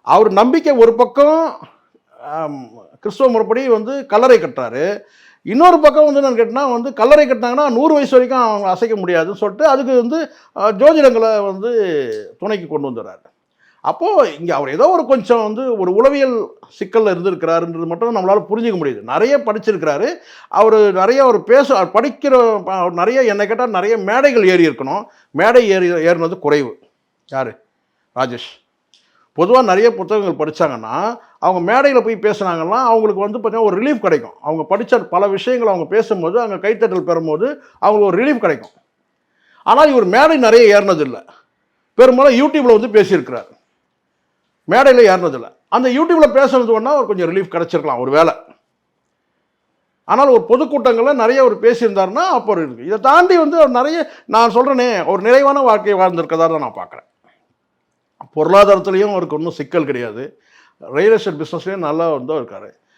அவர் நம்பிக்கை ஒரு பக்கம் கிறிஸ்துவ முறைப்படி வந்து கல்லறை கட்டுறாரு, இன்னொரு பக்கம் வந்து என்னன்னு கேட்டால் வந்து கல்லறை கட்டினாங்கன்னா 100 வயசு வரைக்கும் அவங்க அசைக்க முடியாதுன்னு சொல்லிட்டு அதுக்கு வந்து ஜோதிடங்களை வந்து துணைக்கு கொண்டு வந்துடுறாரு. அப்போது இங்கே அவர் ஏதோ ஒரு கொஞ்சம் வந்து ஒரு உளவியல் சிக்கலில் இருந்திருக்கிறாருன்றது மட்டும் நம்மளால் புரிஞ்சிக்க முடியுது. நிறைய படிச்சிருக்கிறாரு, அவர் படிக்கிற நிறைய என்னை கேட்டால் நிறைய மேடைகள் ஏறி இருக்கணும். மேடை ஏறினது குறைவு. யார்? ராஜேஷ். பொதுவாக நிறைய புத்தகங்கள் படித்தாங்கன்னா அவங்க மேடையில் போய் பேசுனாங்கன்னா அவங்களுக்கு வந்து பார்த்தீங்கன்னா ஒரு ரிலீஃப் கிடைக்கும். அவங்க படித்த பல விஷயங்கள் அவங்க பேசும்போது அங்கே கைத்தட்டல் பெறும்போது அவங்களுக்கு ஒரு ரிலீஃப் கிடைக்கும். ஆனால் இவர் மேடை நிறைய ஏறினதில்லை. பெரும்பாலும் யூடியூப்பில் வந்து பேசியிருக்கிறார், மேடையில் ஏறினதில்லை. அந்த யூடியூப்பில் பேசுறது ஒன்றா ஒரு கொஞ்சம் ரிலீஃப் கிடச்சிருக்கலாம் ஒரு வேளை. ஆனால் ஒரு பொதுக்கூட்டங்களில் நிறைய அவர் பேசியிருந்தாருன்னா அப்போ இருக்குது. இதை தாண்டி வந்து அவர் நிறைய நான் சொல்கிறேனே ஒரு நிறைவான வாழ்க்கையை வாழ்ந்திருக்கதா தான் நான் பார்க்குறேன். பொருளாதாரத்துலேயும் அவருக்கு ஒன்றும் சிக்கல் கிடையாது, ரியல் எஸ்டேட் பிஸ்னஸ்லேயும் நல்லா வந்து இருக்கார்.